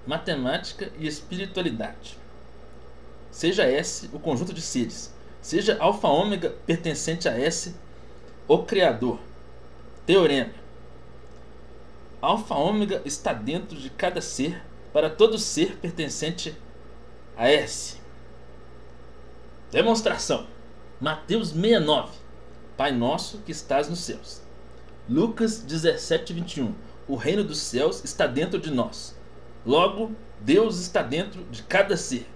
matemática e espiritualidade. Seja S o conjunto de seres, seja alfa ômega pertencente a S, o Criador. Teorema: alfa ômega está dentro de cada ser para todo ser pertencente a S. Demonstração: Mateus 6,9. Pai nosso que estás nos céus. Lucas 17,21. O reino dos céus está dentro de nós. Logo, Deus está dentro de cada ser.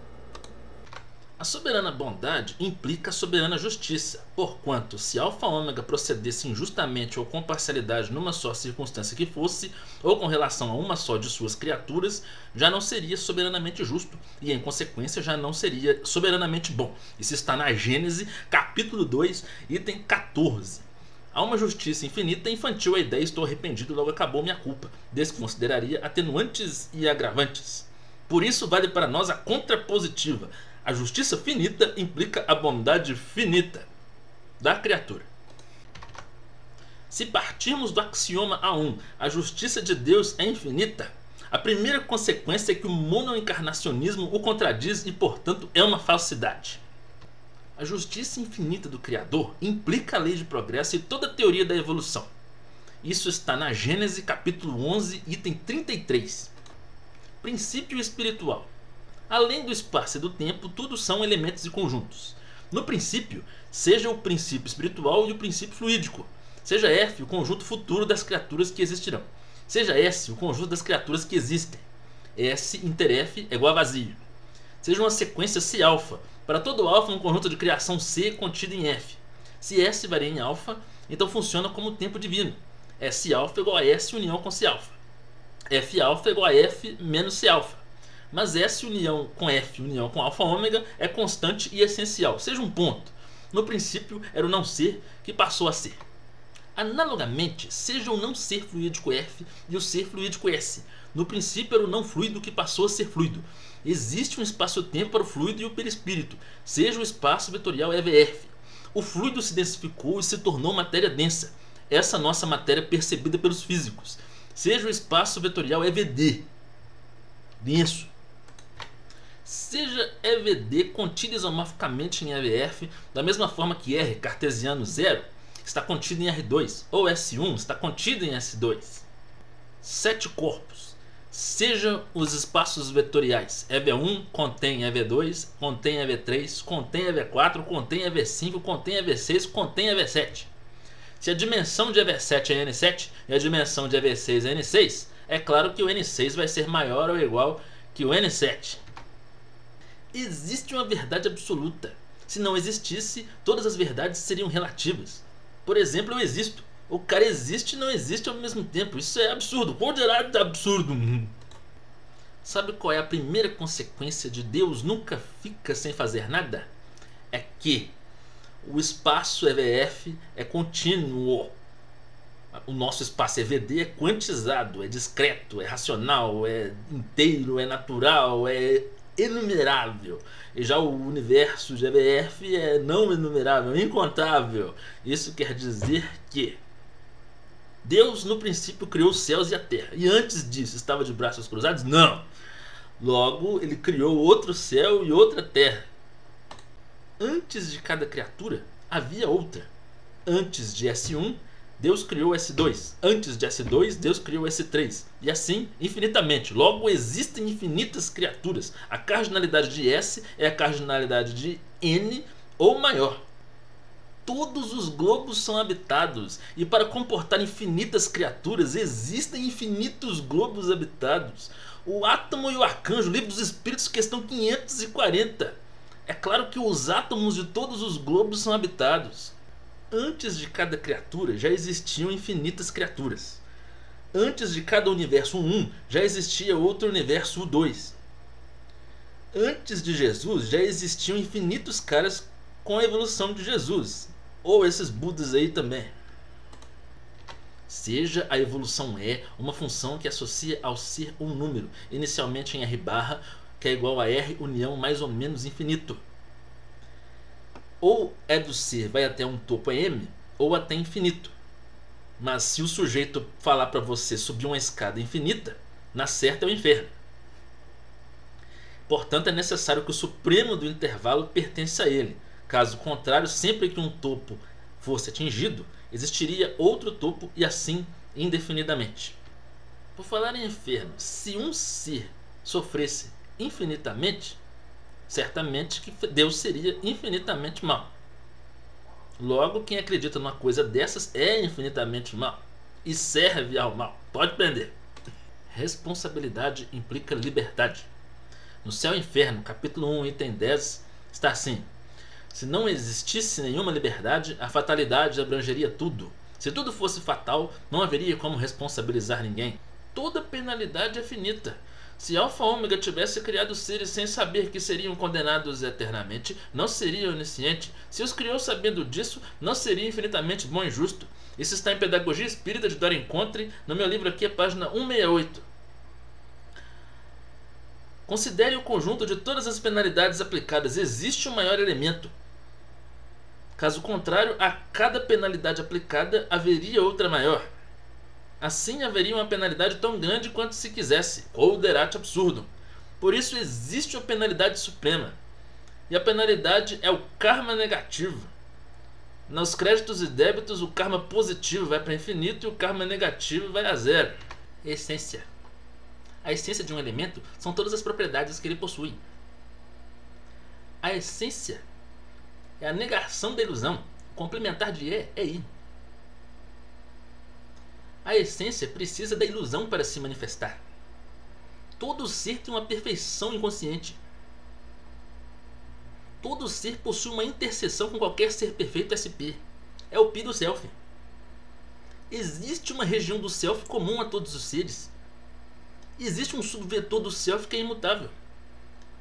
A soberana bondade implica a soberana justiça, porquanto, se alfa ômega procedesse injustamente ou com parcialidade numa só circunstância que fosse, ou com relação a uma só de suas criaturas, já não seria soberanamente justo e, em consequência, já não seria soberanamente bom. Isso está na Gênesis, capítulo 2, item 14. Há uma justiça infinita e infantil a ideia estou arrependido, logo acabou minha culpa. Desconsideraria atenuantes e agravantes. Por isso vale para nós a contrapositiva. A justiça finita implica a bondade finita da criatura. Se partirmos do axioma A1, a justiça de Deus é infinita, a primeira consequência é que o monoencarnacionismo o contradiz e, portanto, é uma falsidade. A justiça infinita do Criador implica a lei de progresso e toda a teoria da evolução. Isso está na Gênesis capítulo 11, item 33. Princípio espiritual. Além do espaço e do tempo, tudo são elementos e conjuntos. No princípio, seja o princípio espiritual e o princípio fluídico. Seja F o conjunto futuro das criaturas que existirão. Seja S o conjunto das criaturas que existem. S inter F é igual a vazio. Seja uma sequência C alfa. Para todo alfa, um conjunto de criação C contido em F. Se S varia em alfa, então funciona como tempo divino. S alfa é igual a S união com C alfa. F alfa é igual a F menos C alfa. Mas S união com F união com alfa ômega é constante e essencial, seja um ponto. No princípio era o não ser que passou a ser. Analogamente, seja o não ser fluídico F e o ser fluídico S. No princípio era o não fluido que passou a ser fluido. Existe um espaço-tempo para o fluido e o perispírito, seja o espaço vetorial EVF. O fluido se densificou e se tornou matéria densa, essa nossa matéria percebida pelos físicos. Seja o espaço vetorial EVD, denso. Seja EVD contido isomorficamente em EVF, da mesma forma que R cartesiano 0 está contido em R2, ou S1 está contido em S2. 7 corpos. Seja os espaços vetoriais EV1 contém EV2, contém EV3, contém EV4, contém EV5, contém EV6, contém EV7. Se a dimensão de EV7 é N7 e a dimensão de EV6 é N6, é claro que o N6 vai ser maior ou igual que o N7. Existe uma verdade absoluta. Se não existisse, todas as verdades seriam relativas. Por exemplo, eu existo. O cara existe e não existe ao mesmo tempo. Isso é absurdo. Considerado absurdo. Sabe qual é a primeira consequência de Deus nunca fica sem fazer nada? É que o espaço EVF é contínuo. O nosso espaço EVD é quantizado, é discreto, é racional, é inteiro, é natural, é enumerável. E já o universo de EVF é não enumerável, incontável. Isso quer dizer que Deus no princípio criou os céus e a terra. E antes disso estava de braços cruzados? Não. Logo ele criou outro céu e outra terra. Antes de cada criatura havia outra. Antes de S1 Deus criou S2, antes de S2 Deus criou S3, e assim infinitamente. Logo existem infinitas criaturas. A cardinalidade de S é a cardinalidade de N ou maior. Todos os globos são habitados, e para comportar infinitas criaturas existem infinitos globos habitados. O átomo e o arcanjo, livro dos espíritos, questão 540. É claro que os átomos de todos os globos são habitados. Antes de cada criatura já existiam infinitas criaturas. Antes de cada universo 1 já existia outro universo 2. Antes de Jesus já existiam infinitos caras com a evolução de Jesus, ou esses Budas aí também. Seja a evolução E uma função que associa ao ser um número, inicialmente em R barra, que é igual a R união mais ou menos infinito. Ou é do ser vai até um topo M, ou até infinito. Mas se o sujeito falar para você subir uma escada infinita, na certa é o inferno. Portanto, é necessário que o supremo do intervalo pertença a ele. Caso contrário, sempre que um topo fosse atingido, existiria outro topo e assim indefinidamente. Por falar em inferno, se um ser sofresse infinitamente, certamente que Deus seria infinitamente mau. Logo, quem acredita numa coisa dessas é infinitamente mau e serve ao mal. Pode prender. Responsabilidade implica liberdade. No Céu e Inferno, capítulo 1, item 10, está assim: se não existisse nenhuma liberdade, a fatalidade abrangeria tudo. Se tudo fosse fatal, não haveria como responsabilizar ninguém. Toda penalidade é finita. Se Alfa Ômega tivesse criado seres sem saber que seriam condenados eternamente, não seria onisciente. Se os criou sabendo disso, não seria infinitamente bom e justo. Isso está em Pedagogia Espírita de Dora Encontre, no meu livro aqui, página 168. Considere o conjunto de todas as penalidades aplicadas. Existe um maior elemento. Caso contrário, a cada penalidade aplicada haveria outra maior. Assim haveria uma penalidade tão grande quanto se quisesse. Coderat absurdum. Por isso existe a penalidade suprema. E a penalidade é o karma negativo. Nos créditos e débitos, o karma positivo vai para infinito e o karma negativo vai a zero. Essência. A essência de um elemento são todas as propriedades que ele possui. A essência é a negação da ilusão. O complementar de é I. A essência precisa da ilusão para se manifestar. Todo ser tem uma perfeição inconsciente. Todo ser possui uma interseção com qualquer ser perfeito SP. É o Pi do Self. Existe uma região do Self comum a todos os seres. Existe um subvetor do Self que é imutável.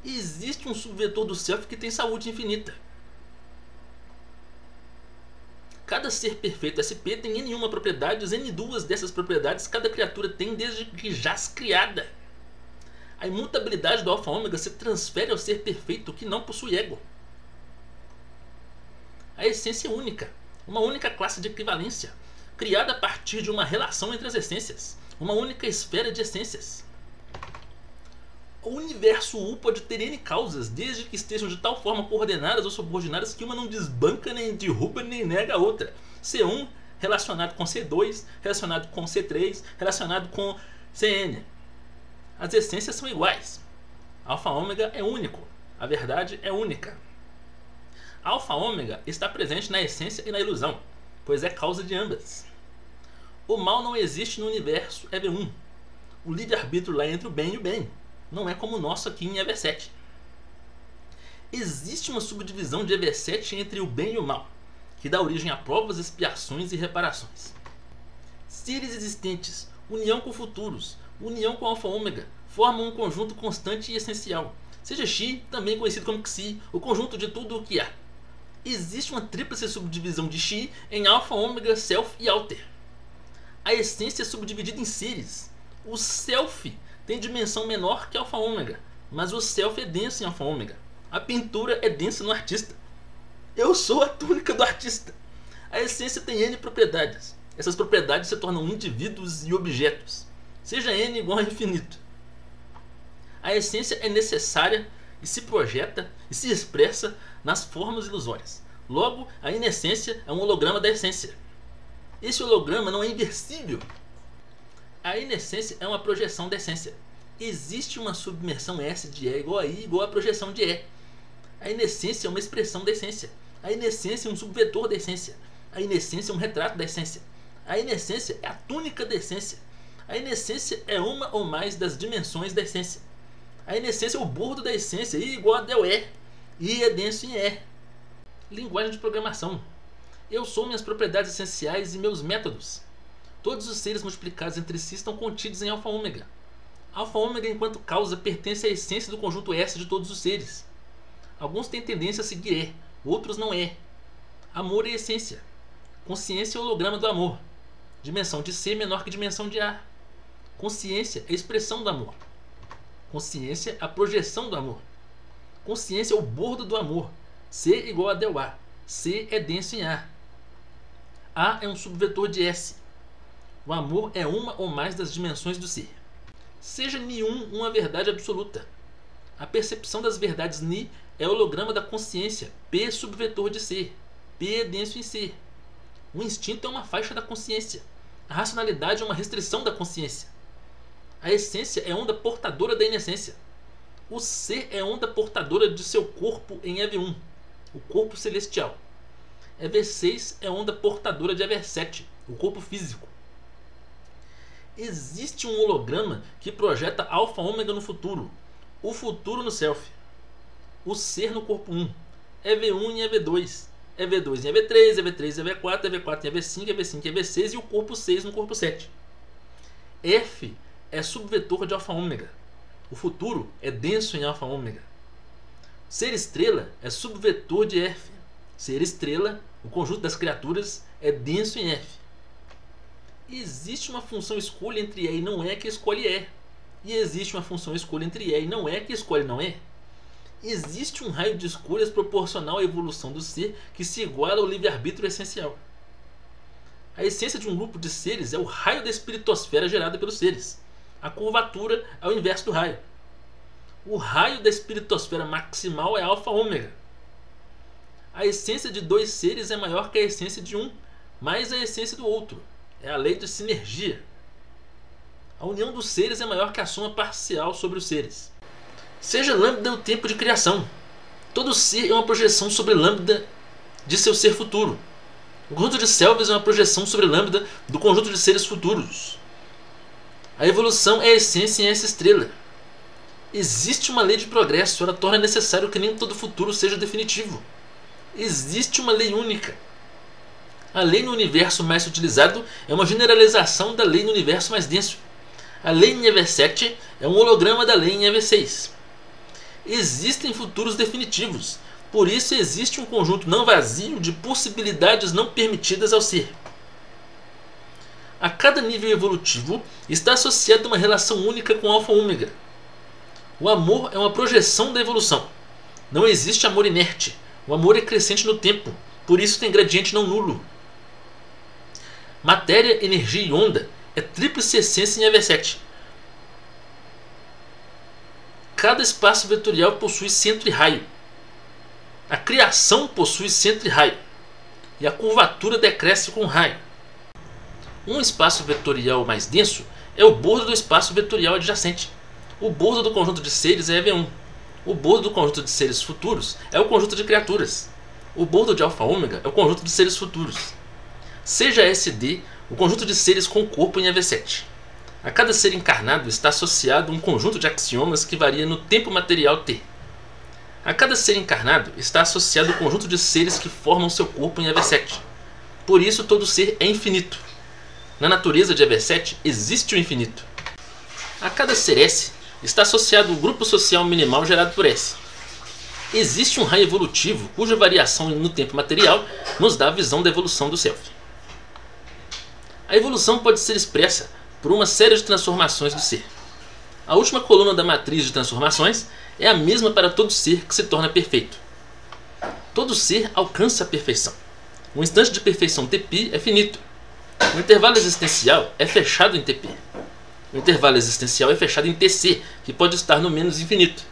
Existe um subvetor do Self que tem saúde infinita. Cada ser perfeito SP tem N1 propriedades, N2 dessas propriedades cada criatura tem desde que jaz criada. A imutabilidade do Alfa Ômega se transfere ao ser perfeito que não possui ego. A essência é única, uma única classe de equivalência, criada a partir de uma relação entre as essências, uma única esfera de essências. O universo U pode ter N causas, desde que estejam de tal forma coordenadas ou subordinadas que uma não desbanca, nem derruba, nem nega a outra. C1 relacionado com C2, relacionado com C3, relacionado com Cn. As essências são iguais. Alfa Ômega é único. A verdade é única. Alfa Ômega está presente na essência e na ilusão, pois é causa de ambas. O mal não existe no universo EV1. O livre-arbítrio lá entre o bem e o bem. Não é como o nosso aqui em EV7. Existe uma subdivisão de EV7 entre o bem e o mal, que dá origem a provas, expiações e reparações. Seres existentes, união com futuros, união com Alfa Ômega, formam um conjunto constante e essencial. Seja Xi, também conhecido como Xi, o conjunto de tudo o que há. Existe uma tríplice subdivisão de Xi em Alfa, Ômega, Self e Alter. A essência é subdividida em seres. O Self tem dimensão menor que Alfa Ômega, mas o Self é denso em Alfa Ômega. A pintura é densa no artista. Eu sou a túnica do artista. A essência tem N propriedades. Essas propriedades se tornam indivíduos e objetos. Seja N igual a infinito. A essência é necessária e se projeta e se expressa nas formas ilusórias. Logo, a inessência é um holograma da essência. Esse holograma não é inversível. A inessência é uma projeção da essência. Existe uma submersão S de E igual a I igual a projeção de E. A inessência é uma expressão da essência. A inessência é um subvetor da essência. A inessência é um retrato da essência. A inessência é a túnica da essência. A inessência é uma ou mais das dimensões da essência. A inessência é o bordo da essência, I igual a del E. I é denso em E. Linguagem de programação. Eu sou minhas propriedades essenciais e meus métodos. Todos os seres multiplicados entre si estão contidos em Alfa Ômega. Alfa Ômega, enquanto causa, pertence à essência do conjunto S de todos os seres. Alguns têm tendência a seguir E, outros não é. Amor é essência. Consciência é o holograma do amor. Dimensão de C menor que dimensão de A. Consciência é a expressão do amor. Consciência é a projeção do amor. Consciência é o bordo do amor. C igual a del A. C é denso em A. A é um subvetor de S. O amor é uma ou mais das dimensões do ser. Seja nenhum uma verdade absoluta. A percepção das verdades Ni é o holograma da consciência, P subvetor de ser, P é denso em ser. O instinto é uma faixa da consciência. A racionalidade é uma restrição da consciência. A essência é onda portadora da inessência. O ser é onda portadora de seu corpo em EV1, o corpo celestial. EV6 é onda portadora de EV7, o corpo físico. Existe um holograma que projeta alfa ômega no futuro, o futuro no self, o ser no corpo 1, EV1 em EV2, EV2 em EV3, EV3 em EV4, EV4 em EV5, EV5 em EV6 e o corpo 6 no corpo 7. F é subvetor de alfa ômega. O futuro é denso em alfa ômega. Ser estrela é subvetor de F. Ser estrela, o conjunto das criaturas, é denso em F. Existe uma função escolha entre E e não é que escolhe E. E existe uma função escolha entre E e não é que escolhe não é. Existe um raio de escolhas proporcional à evolução do ser que se iguala ao livre-arbítrio essencial. A essência de um grupo de seres é o raio da espiritosfera gerada pelos seres. A curvatura é o inverso do raio. O raio da espiritosfera maximal é alfa ômega. A essência de dois seres é maior que a essência de um, mais a essência do outro. É a lei de sinergia. A união dos seres é maior que a soma parcial sobre os seres. Seja lambda o tempo de criação. Todo ser é uma projeção sobre lambda de seu ser futuro. O conjunto de selvas é uma projeção sobre lambda do conjunto de seres futuros. A evolução é a essência em essa estrela. Existe uma lei de progresso, ela torna necessário que nem todo futuro seja definitivo. Existe uma lei única. A lei no universo mais utilizado é uma generalização da lei no universo mais denso. A lei em EV7 é um holograma da lei em EV6. Existem futuros definitivos, por isso existe um conjunto não vazio de possibilidades não permitidas ao ser. A cada nível evolutivo está associada uma relação única com alfa ômega. O amor é uma projeção da evolução. Não existe amor inerte. O amor é crescente no tempo, por isso tem gradiente não nulo. Matéria, energia e onda é tríplice essência em EV7. Cada espaço vetorial possui centro e raio. A criação possui centro e raio. E a curvatura decresce com raio. Um espaço vetorial mais denso é o bordo do espaço vetorial adjacente. O bordo do conjunto de seres é EV1. O bordo do conjunto de seres futuros é o conjunto de criaturas. O bordo de alfa ômega é o conjunto de seres futuros. Seja SD o conjunto de seres com corpo em EV7. A cada ser encarnado está associado um conjunto de axiomas que varia no tempo material T. A cada ser encarnado está associado o conjunto de seres que formam seu corpo em EV7. Por isso todo ser é infinito. Na natureza de EV7 existe o infinito. A cada ser S está associado o grupo social minimal gerado por S. Existe um raio evolutivo cuja variação no tempo material nos dá a visão da evolução do self. A evolução pode ser expressa por uma série de transformações do ser. A última coluna da matriz de transformações é a mesma para todo ser que se torna perfeito. Todo ser alcança a perfeição. O instante de perfeição TP é finito. O intervalo existencial é fechado em TP. O intervalo existencial é fechado em TC, que pode estar no menos infinito.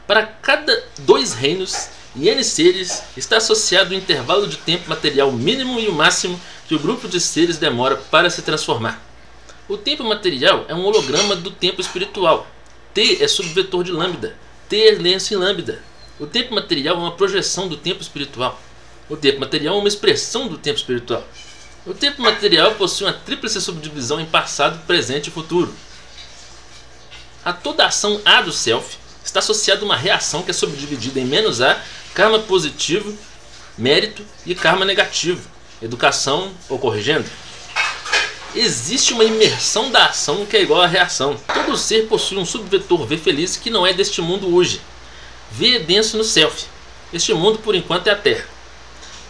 Para cada dois reinos e N seres está associado o intervalo de tempo material mínimo e o máximo que o grupo de seres demora para se transformar. O tempo material é um holograma do tempo espiritual. T é subvetor de lambda. T é lenço em lambda. O tempo material é uma projeção do tempo espiritual. O tempo material é uma expressão do tempo espiritual. O tempo material possui uma tríplice subdivisão em passado, presente e futuro. A toda ação A do self está associada a uma reação que é subdividida em menos A, karma positivo, mérito e karma negativo, educação ou corrigendo. Existe uma imersão da ação que é igual à reação. Todo ser possui um subvetor V feliz que não é deste mundo hoje. V é denso no self. Este mundo por enquanto é a Terra.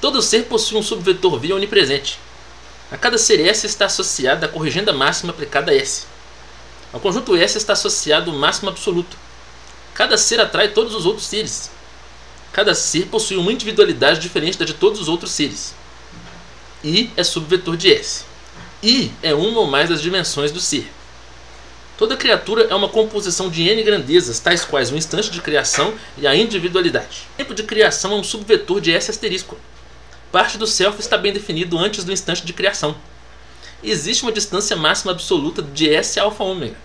Todo ser possui um subvetor V onipresente. A cada ser S está associada a corrigenda máxima aplicada a S. Ao conjunto S está associado o máximo absoluto. Cada ser atrai todos os outros seres. Cada ser possui uma individualidade diferente da de todos os outros seres. I é subvetor de S. I é uma ou mais das dimensões do ser. Toda criatura é uma composição de N grandezas, tais quais o instante de criação e a individualidade. O tempo de criação é um subvetor de S asterisco. Parte do self está bem definido antes do instante de criação. Existe uma distância máxima absoluta de S a alfa ômega.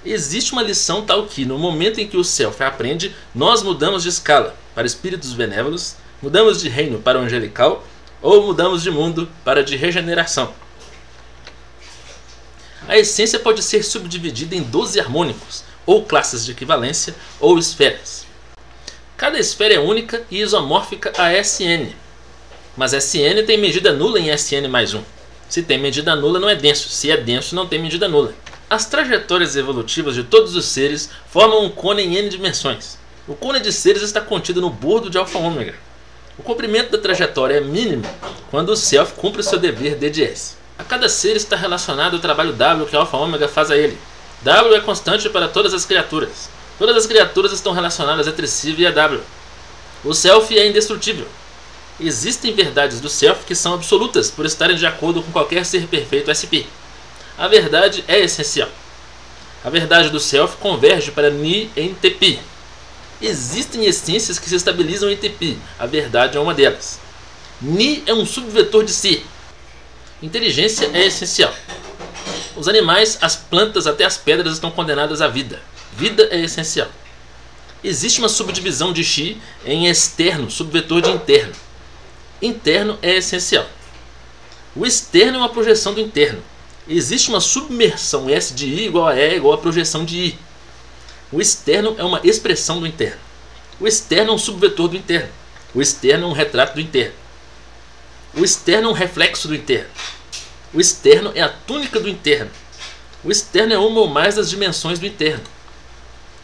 Existe uma lição tal que, no momento em que o self aprende, nós mudamos de escala para espíritos benévolos, mudamos de reino para o angelical, ou mudamos de mundo para de regeneração. A essência pode ser subdividida em 12 harmônicos, ou classes de equivalência, ou esferas. Cada esfera é única e isomórfica a Sn, mas Sn tem medida nula em Sn mais 1. Se tem medida nula, não é denso. Se é denso, não tem medida nula. As trajetórias evolutivas de todos os seres formam um cone em N dimensões. O cone de seres está contido no bordo de alfa ômega. O comprimento da trajetória é mínimo quando o self cumpre seu dever D de S. A cada ser está relacionado o trabalho W que alfa ômega faz a ele. W é constante para todas as criaturas. Todas as criaturas estão relacionadas entre si via W. O self é indestrutível. Existem verdades do self que são absolutas por estarem de acordo com qualquer ser perfeito SP. A verdade é essencial. A verdade do self converge para Ni em TP. Existem essências que se estabilizam em TP. A verdade é uma delas. Ni é um subvetor de si. Inteligência é essencial. Os animais, as plantas, até as pedras estão condenadas à vida. Vida é essencial. Existe uma subdivisão de Xi em externo, subvetor de interno. Interno é essencial. O externo é uma projeção do interno. Existe uma submersão S de I igual a E igual a projeção de I. O externo é uma expressão do interno. O externo é um subvetor do interno. O externo é um retrato do interno. O externo é um reflexo do interno. O externo é a túnica do interno. O externo é uma ou mais das dimensões do interno.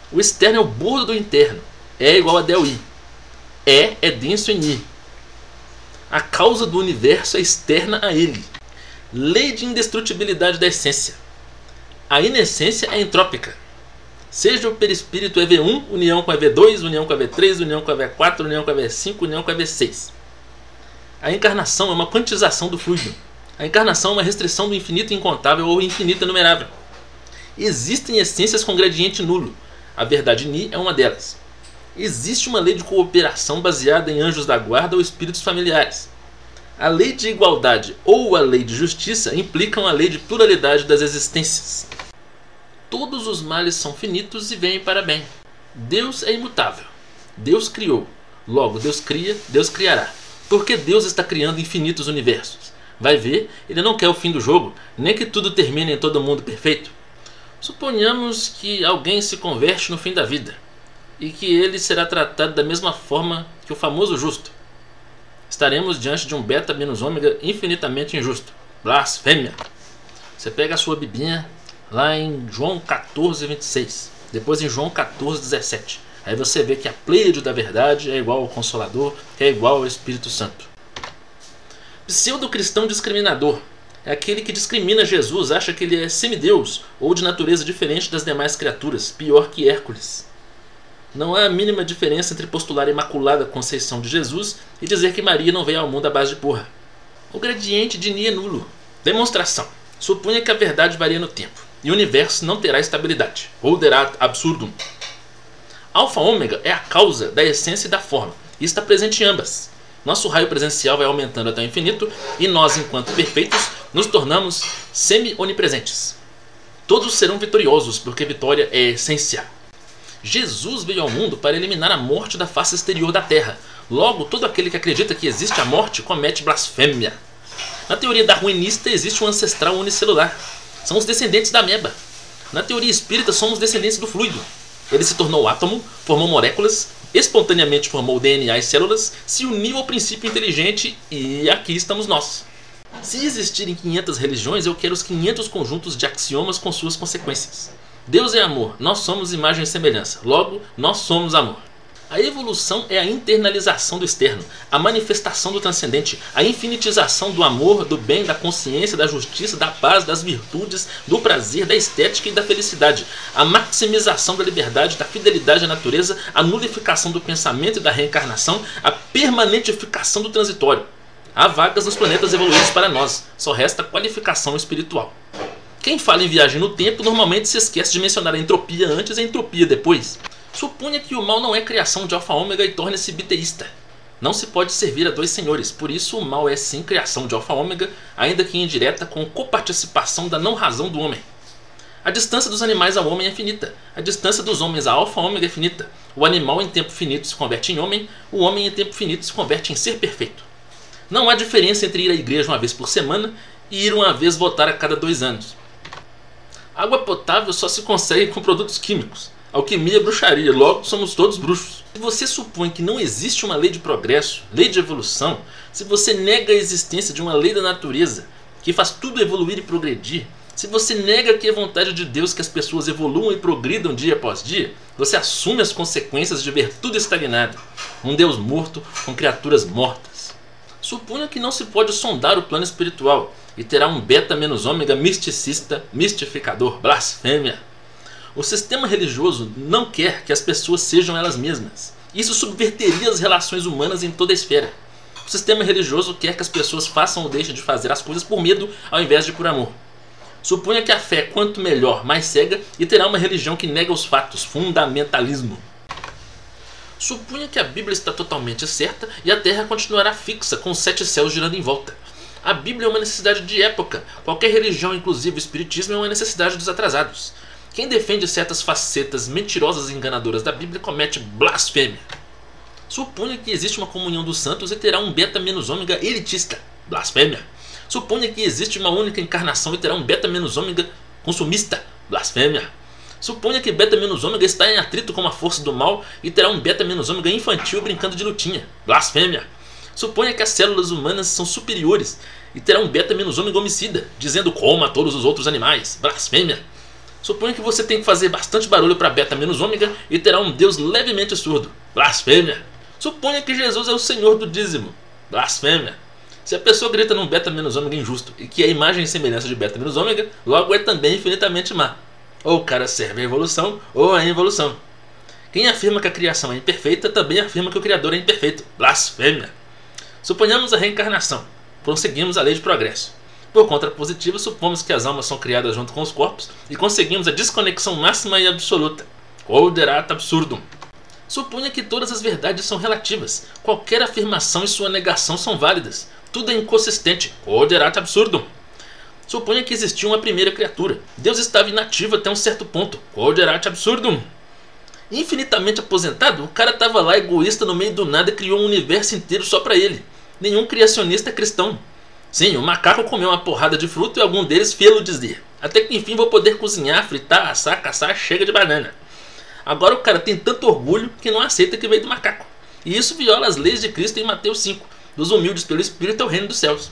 O externo é o bordo do interno. E igual a del I. E é denso em I. A causa do universo é externa a ele. Lei de indestrutibilidade da essência. A inessência é entrópica. Seja o perispírito EV1, união com EV2, união com EV3, união com EV4, união com EV5, união com EV6. A encarnação é uma quantização do fluido. A encarnação é uma restrição do infinito incontável ou infinito inumerável. Existem essências com gradiente nulo. A verdade Ni é uma delas. Existe uma lei de cooperação baseada em anjos da guarda ou espíritos familiares. A lei de igualdade ou a lei de justiça implicam a lei de pluralidade das existências. Todos os males são finitos e vêm para bem. Deus é imutável. Deus criou. Logo, Deus cria, Deus criará. Porque Deus está criando infinitos universos. Vai ver, ele não quer o fim do jogo, nem que tudo termine em todo mundo perfeito. Suponhamos que alguém se converte no fim da vida, e que ele será tratado da mesma forma que o famoso justo. Estaremos diante de um beta menos ômega infinitamente injusto. Blasfêmia! Você pega a sua bibinha lá em João 14:26, depois em João 14:17. Aí você vê que a Pleiade da verdade é igual ao Consolador, que é igual ao Espírito Santo. Pseudo-cristão discriminador é aquele que discrimina Jesus, acha que ele é semideus ou de natureza diferente das demais criaturas, pior que Hércules. Não há a mínima diferença entre postular a imaculada conceição de Jesus e dizer que Maria não veio ao mundo à base de porra. O gradiente de Ni é nulo. Demonstração. Supunha que a verdade varia no tempo, e o universo não terá estabilidade. Holderat absurdum. Alfa ômega é a causa da essência e da forma, e está presente em ambas. Nosso raio presencial vai aumentando até o infinito, e nós, enquanto perfeitos, nos tornamos semi-onipresentes. Todos serão vitoriosos, porque vitória é essência. Jesus veio ao mundo para eliminar a morte da face exterior da Terra. Logo, todo aquele que acredita que existe a morte comete blasfêmia. Na teoria darwinista existe um ancestral unicelular. São os descendentes da ameba. Na teoria espírita somos descendentes do fluido. Ele se tornou átomo, formou moléculas, espontaneamente formou DNA e células, se uniu ao princípio inteligente e aqui estamos nós. Se existirem 500 religiões, eu quero os 500 conjuntos de axiomas com suas consequências. Deus é amor, nós somos imagem e semelhança, logo, nós somos amor. A evolução é a internalização do externo, a manifestação do transcendente, a infinitização do amor, do bem, da consciência, da justiça, da paz, das virtudes, do prazer, da estética e da felicidade, a maximização da liberdade, da fidelidade à natureza, a nulificação do pensamento e da reencarnação, a permanentificação do transitório. Há vagas nos planetas evoluídos para nós, só resta qualificação espiritual. Quem fala em viagem no tempo normalmente se esquece de mencionar a entropia antes e a entropia depois. Supunha que o mal não é criação de Alfa Ômega e torne-se biteísta. Não se pode servir a dois senhores, por isso o mal é sim criação de Alfa Ômega, ainda que indireta, com coparticipação da não-razão do homem. A distância dos animais ao homem é finita, a distância dos homens a Alfa Ômega é finita. O animal em tempo finito se converte em homem, o homem em tempo finito se converte em ser perfeito. Não há diferença entre ir à igreja uma vez por semana e ir uma vez votar a cada 2 anos. Água potável só se consegue com produtos químicos. Alquimia é bruxaria, logo somos todos bruxos. Se você supõe que não existe uma lei de progresso, lei de evolução, se você nega a existência de uma lei da natureza que faz tudo evoluir e progredir, se você nega que é vontade de Deus que as pessoas evoluam e progridam dia após dia, você assume as consequências de ver tudo estagnado. Um Deus morto com criaturas mortas. Suponha que não se pode sondar o plano espiritual e terá um beta menos ômega misticista, mistificador, blasfêmia. O sistema religioso não quer que as pessoas sejam elas mesmas. Isso subverteria as relações humanas em toda a esfera. O sistema religioso quer que as pessoas façam ou deixem de fazer as coisas por medo ao invés de por amor. Suponha que a fé, quanto melhor, mais cega, e terá uma religião que nega os fatos, fundamentalismo. Suponha que a Bíblia está totalmente certa e a Terra continuará fixa, com os 7 céus girando em volta. A Bíblia é uma necessidade de época. Qualquer religião, inclusive o Espiritismo, é uma necessidade dos atrasados. Quem defende certas facetas mentirosas e enganadoras da Bíblia comete blasfêmia. Suponha que existe uma comunhão dos santos e terá um beta menos ômega elitista. Blasfêmia. Suponha que existe uma única encarnação e terá um beta menos ômega consumista. Blasfêmia. Suponha que beta menos ômega está em atrito com a força do mal e terá um beta menos ômega infantil brincando de lutinha. Blasfêmia. Suponha que as células humanas são superiores e terá um beta menos ômega homicida, dizendo coma todos os outros animais. Blasfêmia. Suponha que você tem que fazer bastante barulho para beta menos ômega e terá um Deus levemente surdo. Blasfêmia. Suponha que Jesus é o Senhor do dízimo. Blasfêmia. Se a pessoa grita num beta menos ômega injusto e que é a imagem e semelhança de beta menos ômega, logo é também infinitamente má. Ou o cara serve a evolução ou a involução. Quem afirma que a criação é imperfeita também afirma que o Criador é imperfeito. Blasfêmia. Suponhamos a reencarnação. Prosseguimos a lei de progresso. Por contrapositiva, supomos que as almas são criadas junto com os corpos e conseguimos a desconexão máxima e absoluta. Quoderat absurdum. Suponha que todas as verdades são relativas. Qualquer afirmação e sua negação são válidas. Tudo é inconsistente. Quoderat absurdum. Suponha que existiu uma primeira criatura. Deus estava inativo até um certo ponto. Quoderat absurdum. Infinitamente aposentado, o cara estava lá egoísta no meio do nada e criou um universo inteiro só para ele. Nenhum criacionista é cristão. Sim, o macaco comeu uma porrada de fruta e algum deles fê-lo dizer: até que enfim vou poder cozinhar, fritar, assar, caçar, chega de banana. Agora o cara tem tanto orgulho que não aceita que veio do macaco. E isso viola as leis de Cristo em Mateus 5. Dos humildes pelo Espírito é o reino dos céus.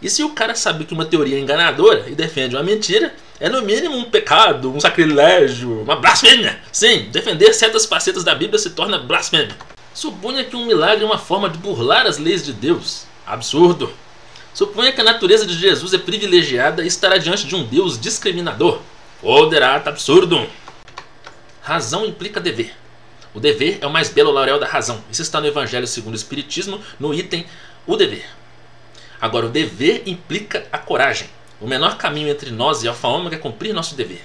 E se o cara sabe que uma teoria é enganadora e defende uma mentira, é no mínimo um pecado, um sacrilégio, uma blasfêmia. Sim, defender certas facetas da Bíblia se torna blasfêmia. Suponha que um milagre é uma forma de burlar as leis de Deus. Absurdo. Suponha que a natureza de Jesus é privilegiada e estará diante de um Deus discriminador. Quoderat absurdum. Razão implica dever. O dever é o mais belo laureal da razão. Isso está no Evangelho segundo o Espiritismo, no item o dever. Agora, o dever implica a coragem. O menor caminho entre nós e Alfa Ômega é cumprir nosso dever.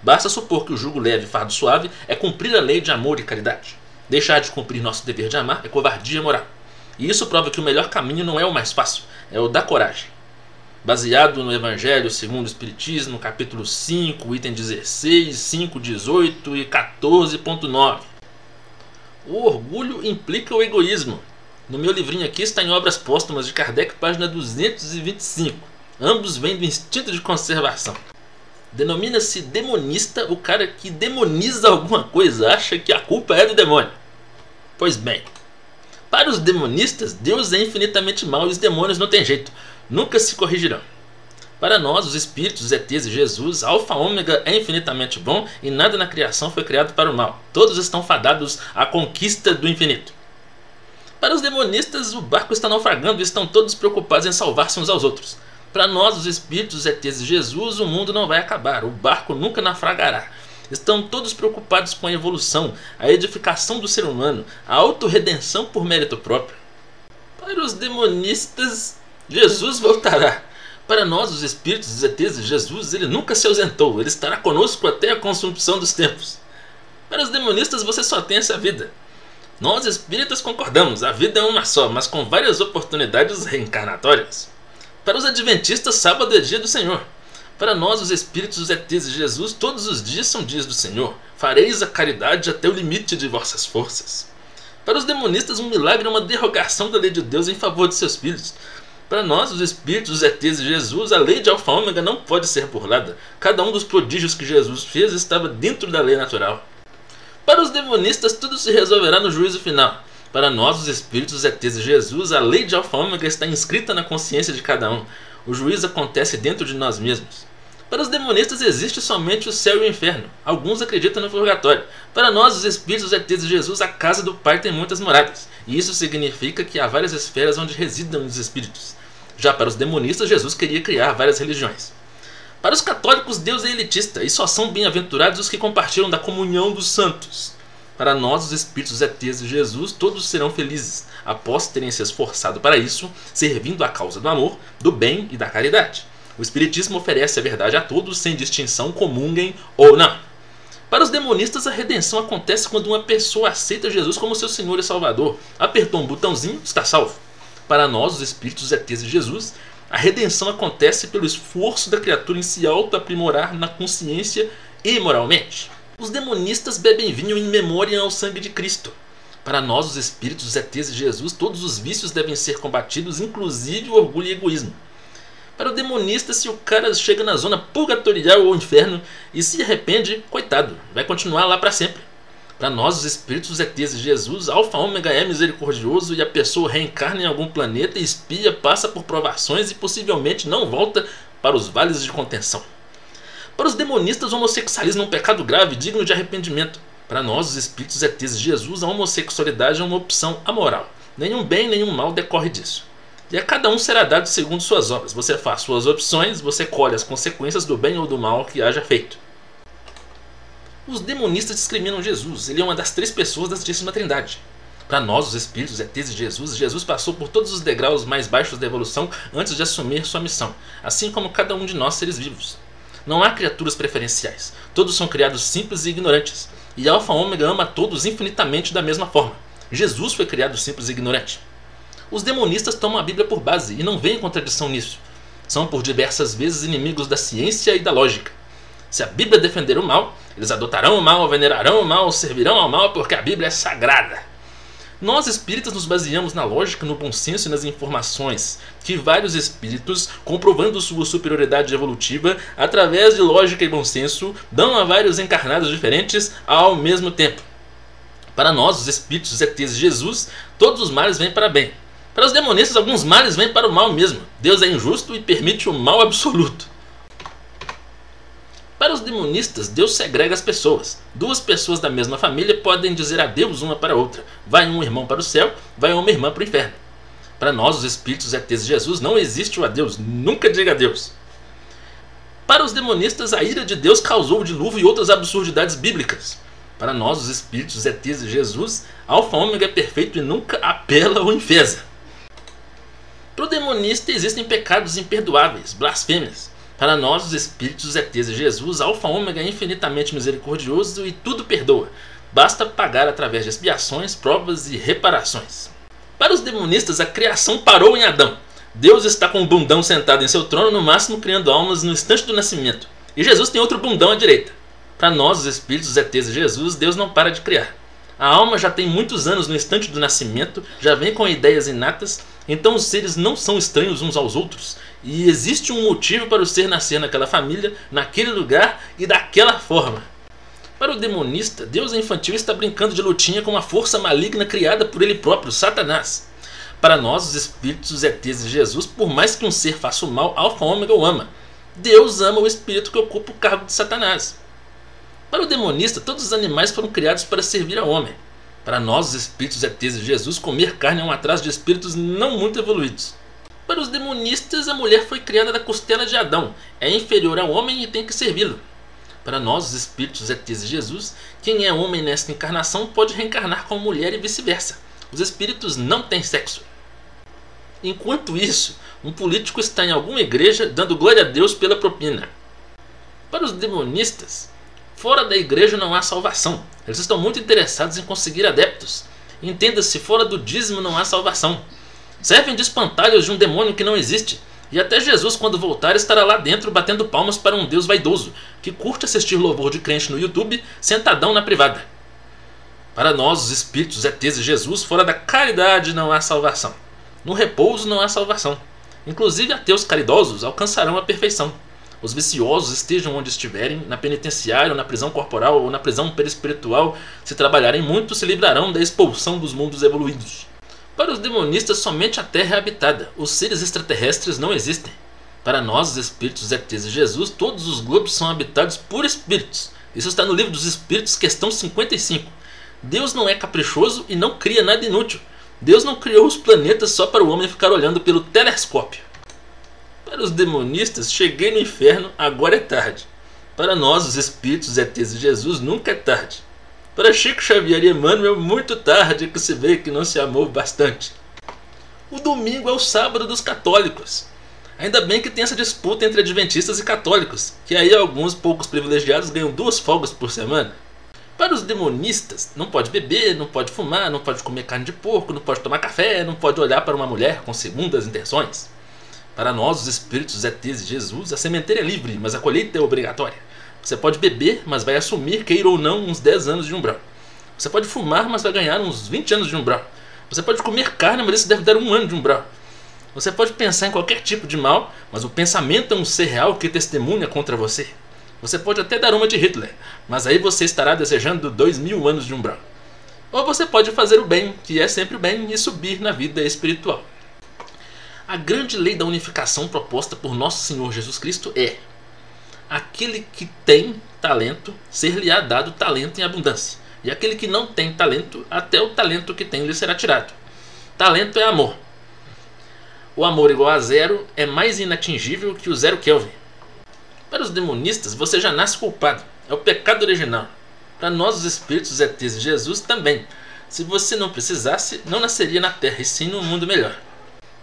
Basta supor que o jugo leve e fardo suave é cumprir a lei de amor e caridade. Deixar de cumprir nosso dever de amar é covardia moral. E isso prova que o melhor caminho não é o mais fácil, é o da coragem. Baseado no Evangelho segundo o Espiritismo, capítulo 5, item 16, 5, 18 e 14.9. O orgulho implica o egoísmo. No meu livrinho aqui está em Obras Póstumas de Kardec, página 225. Ambos vêm do instinto de conservação. Denomina-se demonista o cara que demoniza alguma coisa, acha que a culpa é do demônio. Pois bem, para os demonistas, Deus é infinitamente mau e os demônios não têm jeito, nunca se corrigirão. Para nós, os espíritos, os ETs e Jesus, Alfa Ômega é infinitamente bom e nada na criação foi criado para o mal. Todos estão fadados à conquista do infinito. Para os demonistas, o barco está naufragando e estão todos preocupados em salvar-se uns aos outros. Para nós, os espíritos, os ETs e Jesus, o mundo não vai acabar, o barco nunca naufragará. Estão todos preocupados com a evolução, a edificação do ser humano, a autorredenção por mérito próprio. Para os demonistas, Jesus voltará. Para nós, os espíritos, os ETs de Jesus, ele nunca se ausentou, ele estará conosco até a consumpção dos tempos. Para os demonistas, você só tem essa vida. Nós espíritas concordamos, a vida é uma só, mas com várias oportunidades reencarnatórias. Para os adventistas, sábado é dia do Senhor. Para nós, os espíritos, os ETs de Jesus, todos os dias são dias do Senhor. Fareis a caridade até o limite de vossas forças. Para os demonistas, um milagre é uma derrogação da lei de Deus em favor de seus filhos. Para nós, os espíritos, os ETs de Jesus, a lei de Alfa e Ômega não pode ser burlada. Cada um dos prodígios que Jesus fez estava dentro da lei natural. Para os demonistas, tudo se resolverá no juízo final. Para nós, os espíritos, os ETs de Jesus, a lei de Alfa e Ômega está inscrita na consciência de cada um. O juízo acontece dentro de nós mesmos. Para os demonistas existe somente o céu e o inferno. Alguns acreditam no purgatório. Para nós, os espíritos, os ETs de Jesus, a casa do Pai tem muitas moradas. E isso significa que há várias esferas onde residam os espíritos. Já para os demonistas, Jesus queria criar várias religiões. Para os católicos, Deus é elitista e só são bem-aventurados os que compartilham da comunhão dos santos. Para nós, os espíritos, os ETs de Jesus, todos serão felizes, após terem se esforçado para isso, servindo à causa do amor, do bem e da caridade. O Espiritismo oferece a verdade a todos, sem distinção, comunguem ou não. Para os demonistas, a redenção acontece quando uma pessoa aceita Jesus como seu Senhor e Salvador. Apertou um botãozinho, está salvo. Para nós, os espíritos, os ETs de Jesus, a redenção acontece pelo esforço da criatura em se auto-aprimorar na consciência e moralmente. Os demonistas bebem vinho em memória ao sangue de Cristo. Para nós, os espíritos, os ETs de Jesus, todos os vícios devem ser combatidos, inclusive o orgulho e egoísmo. Para o demonista, se o cara chega na zona purgatorial ou inferno e se arrepende, coitado, vai continuar lá para sempre. Para nós, os espíritos, os ETs de Jesus, Alfa Ômega é misericordioso e a pessoa reencarna em algum planeta, espia, passa por provações e possivelmente não volta para os vales de contenção. Para os demonistas, o homossexualismo é um pecado grave digno de arrependimento. Para nós, os espíritos, os ETs de Jesus, a homossexualidade é uma opção amoral. Nenhum bem, nenhum mal decorre disso. E a cada um será dado segundo suas obras. Você faz suas opções, você colhe as consequências do bem ou do mal que haja feito. Os demonistas discriminam Jesus, ele é uma das 3 pessoas da Santíssima Trindade. Para nós, os espíritos, os ETs de Jesus, Jesus passou por todos os degraus mais baixos da evolução antes de assumir sua missão, assim como cada um de nós seres vivos. Não há criaturas preferenciais, todos são criados simples e ignorantes, e Alfa Ômega ama todos infinitamente da mesma forma. Jesus foi criado simples e ignorante. Os demonistas tomam a Bíblia por base e não veem contradição nisso. São por diversas vezes inimigos da ciência e da lógica. Se a Bíblia defender o mal, eles adotarão o mal, venerarão o mal, servirão ao mal porque a Bíblia é sagrada. Nós espíritas nos baseamos na lógica, no bom senso e nas informações que vários espíritos, comprovando sua superioridade evolutiva através de lógica e bom senso, dão a vários encarnados diferentes ao mesmo tempo. Para nós, os espíritos, os ETs de Jesus, todos os males vêm para bem. Para os demonistas, alguns males vêm para o mal mesmo. Deus é injusto e permite o mal absoluto. Para os demonistas, Deus segrega as pessoas. 2 pessoas da mesma família podem dizer adeus uma para a outra. Vai um irmão para o céu, vai uma irmã para o inferno. Para nós, os espíritos, os ETs de Jesus, não existe o adeus. Nunca diga adeus. Para os demonistas, a ira de Deus causou o dilúvio e outras absurdidades bíblicas. Para nós, os espíritos, os ETs de Jesus, Alfa Ômega é perfeito e nunca apela ou enfesa. Para o demonista existem pecados imperdoáveis, blasfêmias. Para nós, os espíritos, os ETs de Jesus, Alfa Ômega é infinitamente misericordioso e tudo perdoa. Basta pagar através de expiações, provas e reparações. Para os demonistas, a criação parou em Adão. Deus está com um bundão sentado em seu trono, no máximo criando almas no instante do nascimento. E Jesus tem outro bundão à direita. Para nós, os espíritos, os ETs de Jesus, Deus não para de criar. A alma já tem muitos anos no instante do nascimento, já vem com ideias inatas, então os seres não são estranhos uns aos outros, e existe um motivo para o ser nascer naquela família, naquele lugar e daquela forma. Para o demonista, Deus é infantil e está brincando de lutinha com uma força maligna criada por ele próprio, Satanás. Para nós, os espíritos, os ETs de Jesus, por mais que um ser faça o mal, Alfa Ômega o ama. Deus ama o espírito que ocupa o cargo de Satanás. Para o demonista, todos os animais foram criados para servir ao homem. Para nós, os espíritos ETs de Jesus, comer carne é um atraso de espíritos não muito evoluídos. Para os demonistas, a mulher foi criada da costela de Adão, é inferior ao homem e tem que servi-lo. Para nós, os espíritos ETs de Jesus, quem é homem nesta encarnação pode reencarnar como mulher e vice-versa. Os espíritos não têm sexo. Enquanto isso, um político está em alguma igreja dando glória a Deus pela propina. Para os demonistas, fora da igreja não há salvação. Eles estão muito interessados em conseguir adeptos. Entenda-se, fora do dízimo não há salvação. Servem de espantalhos de um demônio que não existe. E até Jesus, quando voltar, estará lá dentro batendo palmas para um Deus vaidoso, que curte assistir louvor de crente no YouTube, sentadão na privada. Para nós, os espíritos, ETs e Jesus, fora da caridade não há salvação. No repouso não há salvação. Inclusive ateus caridosos alcançarão a perfeição. Os viciosos, estejam onde estiverem, na penitenciária ou na prisão corporal ou na prisão perispiritual, se trabalharem muito, se livrarão da expulsão dos mundos evoluídos. Para os demonistas, somente a Terra é habitada. Os seres extraterrestres não existem. Para nós, os espíritos, ETs e Jesus, todos os globos são habitados por espíritos. Isso está no livro dos Espíritos, questão 55. Deus não é caprichoso e não cria nada inútil. Deus não criou os planetas só para o homem ficar olhando pelo telescópio. Para os demonistas, cheguei no inferno, agora é tarde. Para nós, os espíritos, ETs e Jesus, nunca é tarde. Para Chico Xavier e Emmanuel, muito tarde que se vê que não se amou bastante. O domingo é o sábado dos católicos. Ainda bem que tem essa disputa entre adventistas e católicos, que aí alguns poucos privilegiados ganham 2 folgas por semana. Para os demonistas, não pode beber, não pode fumar, não pode comer carne de porco, não pode tomar café, não pode olhar para uma mulher com segundas intenções. Para nós, os espíritos, ETs e Jesus, a sementeira é livre, mas a colheita é obrigatória. Você pode beber, mas vai assumir, queira ou não, uns 10 anos de umbral. Você pode fumar, mas vai ganhar uns 20 anos de umbral. Você pode comer carne, mas isso deve dar 1 ano de umbral. Você pode pensar em qualquer tipo de mal, mas o pensamento é um ser real que testemunha contra você. Você pode até dar uma de Hitler, mas aí você estará desejando 2000 anos de umbral. Ou você pode fazer o bem, que é sempre o bem, e subir na vida espiritual. A grande lei da unificação proposta por Nosso Senhor Jesus Cristo é: aquele que tem talento, ser-lhe-á dado talento em abundância. E aquele que não tem talento, até o talento que tem lhe será tirado. Talento é amor. O amor igual a 0 é mais inatingível que o 0 Kelvin. Para os demonistas, você já nasce culpado. É o pecado original. Para nós, os espíritos, ETs e Jesus, também. Se você não precisasse, não nasceria na Terra, e sim num mundo melhor.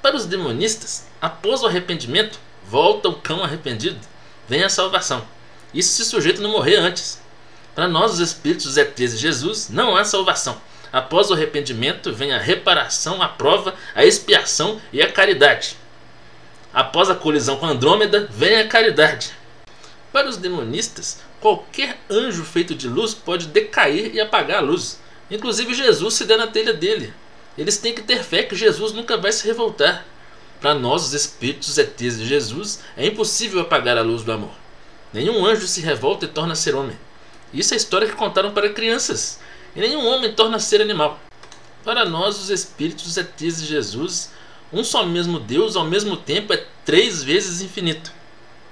Para os demonistas, após o arrependimento, volta o cão arrependido, vem a salvação. Isso se o sujeito não morrer antes. Para nós, os espíritos, ETs e Jesus, não há salvação. Após o arrependimento, vem a reparação, a prova, a expiação e a caridade. Após a colisão com Andrômeda, vem a caridade. Para os demonistas, qualquer anjo feito de luz pode decair e apagar a luz. Inclusive Jesus se der na telha dele. Eles têm que ter fé que Jesus nunca vai se revoltar. Para nós, os espíritos, ETs e Jesus, é impossível apagar a luz do amor. Nenhum anjo se revolta e torna a ser homem. Isso é história que contaram para crianças. E nenhum homem torna a ser animal. Para nós, os espíritos, ETs e Jesus, um só mesmo Deus ao mesmo tempo é 3 vezes infinito.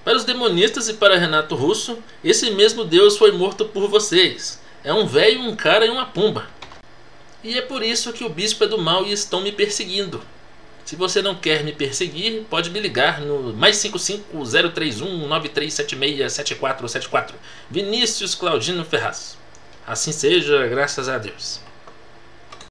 Para os demonistas e para Renato Russo, esse mesmo Deus foi morto por vocês. É um velho, um cara e uma pomba. E é por isso que o bispo é do mal e estão me perseguindo. Se você não quer me perseguir, pode me ligar no +55 031 9376 7474. Vinícius Claudino Ferraz. Assim seja, graças a Deus.